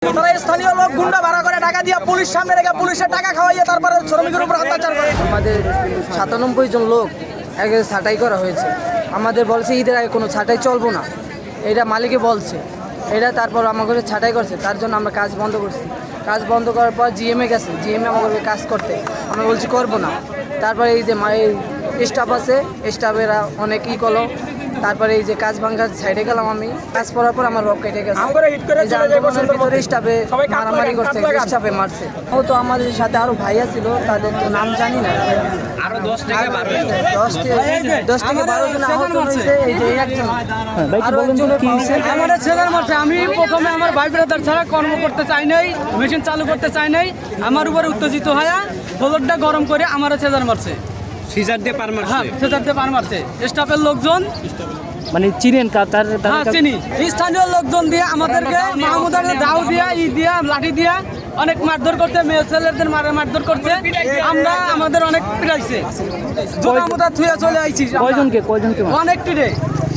তারা স্থানীয় লোক গুন্ডা ভাড়া করে টাকা দিয়ে পুলিশ সামনে রেখে পুলিশের টাকা খাওয়াইয়ে তারপরে শ্রমিকের উপর অত্যাচার করে। আমাদের 97 জন লোক আগে ছাঁটাই করা হয়েছে। আমাদের বলছে ঈদের আগে কোনো ছাঁটাই চলবো না, এটা মালিকে বলছে। এটা তারপর আমাকে ছাঁটাই করছে, তার জন্য আমরা কাজ বন্ধ করছি। কাজ বন্ধ করার পর জিএমএ গেছে, জিএমএ আমাকে কাজ করতে, আমরা বলছি করবো না। তারপরে এই যে স্টাফ আছে, স্টাফেরা অনেক ই করলো। তারপরে এই যে কাজ ভাঙার সাইডে গেলাম, আমি কাজ করার পর আমার রক কেটে গেছে। স্টাফে মারামারি করছে, স্টাফে মারছে। ও তো আমাদের সাথে আরো ভাইয়া ছিল, তাদের তো নাম জানি না। আরো 10 থেকে 12 জন আহত হয়েছে। এই যে একজন আমাদের ছেলের মারছে। আমি প্রথমে আমার ভাই ব্রাদার ছাড়া কর্ম করতে চাই নাই, মেশিন চালু করতে চাই নাই। আমার উপর উত্তেজিত হয়ে ফ্লোরটা গরম করে আমার ছেলের মারছে। সিজার দিয়ে পার মারছে। হ্যাঁ, ছেলের দিয়ে পার মারছে। স্টাফের লোকজন মানে চিনেন তার চিনি, স্থানীয় লোকজন দিয়ে আমাদেরকে মাহমুদার দাও দিয়া দিয়া লাঠি দিয়া অনেক মারধর করছে, মেয়ে ছেলেদের মারধর করছে। আমরা আমাদের অনেক পিটাইছে, জোনামুদা থুয়া চলে আইছি। কয়জনকে অনেক পিটে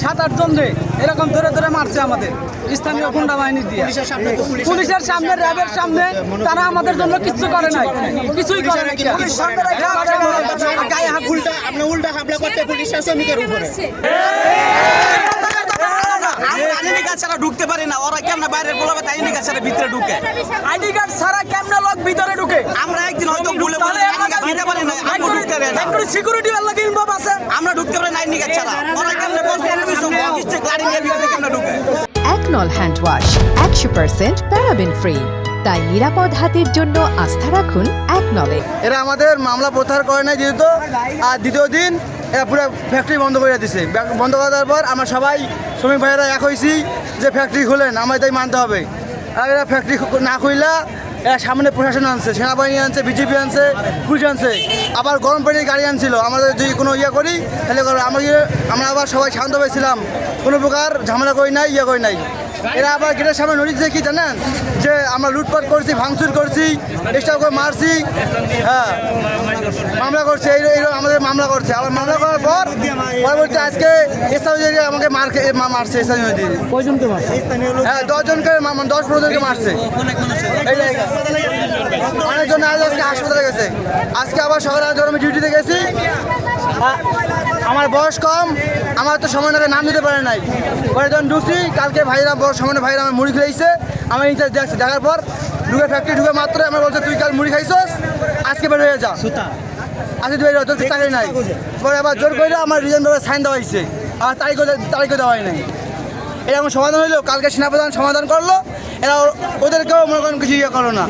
7-8 জন রে এরকম ধরে ধরে মারছে আমাদের স্থানীয় গুন্ডা বাহিনী দিয়ে। পুলিশের সামনে, র্যাবের সামনে তারা আমাদের জন্য কিছু করে নাই, কিছুই করে নাই। উল্টা হামলা করতে পুলিশ শ্রমিকের উপরে আইডি কার্ড ছাড়া ঢুকতে পারে না। ওরা কেমন বাইরের বলবে তাই আইডি কার্ড ছাড়া ভিতরে ঢুকে। আইডি কার্ড ছাড়া কেমন লোক ভিতরে ঢুকে? আমরা একদিন হয়তো ভুলে ঢুকতে পারি না, আমরা ঢুকতে পারি না। একটু সিকিউরিটি ওয়ালা দিন বাবা আছে, আমরা ঢুকতে পারি না আইডি কার্ড ছাড়া। ওরা কেমন বলছে অফিসে গাড়ি নিয়ে ভিতরে কেমন ঢুকে? একনল হ্যান্ড ওয়াশ 100% প্যারাবেন ফ্রি, তাই নিরাপদ হাতের জন্য আস্থা রাখুন একনলে। এরা আমাদের মামলা প্রত্যাহার করে নাই যেহেতু, আর দ্বিতীয় দিন এরা পুরো ফ্যাক্টরি বন্ধ করে দিছে। বন্ধ করার পর আমরা সবাই শ্রমিক ভাইয়েরা এক হয়েছি যে ফ্যাক্টরি খুলেন, আমাদের তাই মানতে হবে। আর এরা ফ্যাক্টরি না খুললা এরা সামনে প্রশাসন আনছে, সেনাবাহিনী আনছে, বিজেপি আনছে, পুলিশ আনছে, আবার গরম পানির গাড়ি আনছিল। আমাদের যদি কোনো ইয়ে করি তাহলে আমরা আবার সবাই শান্ত হয়েছিলাম, কোনো প্রকার ঝামেলা করি নাই, ইয়ে করি নাই। এরা আবার গেটের সামনে নোটিশ দিয়ে কি জানেন যে আমরা লুটপাট করছি, ভাঙচুর করছি, এক্সট্রা করে মারছি, হ্যাঁ মামলা করছে। এই আমাদের মামলা করছে। আবার মামলা করার পর পরবর্তী আজকে স্থানীয় আমাকে মারছে। স্থানীয় কয়জনকে মারছে? হ্যাঁ 10 জনকে 10-15 জনকে মারছে। অনেকজন আজকে হাসপাতালে গেছে। আজকে আবার সকালে আমি ডিউটিতে গেছি। আমার বয়স কম, আমার তো সময় নাকি নাম দিতে পারে নাই। পরে যখন ঢুকছি কালকে ভাইরা বড় সময় ভাইরা আমার মুড়ি খেয়েছে, আমার ইনচার্জ দেখছে। দেখার পর ঢুকে ফ্যাক্টরি ঢুকে মাত্র আমার বলছে তুই কাল মুড়ি খাইছস, আজকে বের হয়ে যা, আজকে তুই তোর চাকরি নাই। পরে আবার জোর করে আমার রিজন ভাবে সাইন দেওয়া হয়েছে, আর তারিখও দেওয়া হয় নাই। এরকম সমাধান হইলো, কালকে সেনাপ্রধান সমাধান করলো। এরা ওদেরকেও মনে করেন কিছু ইয়ে করলো না।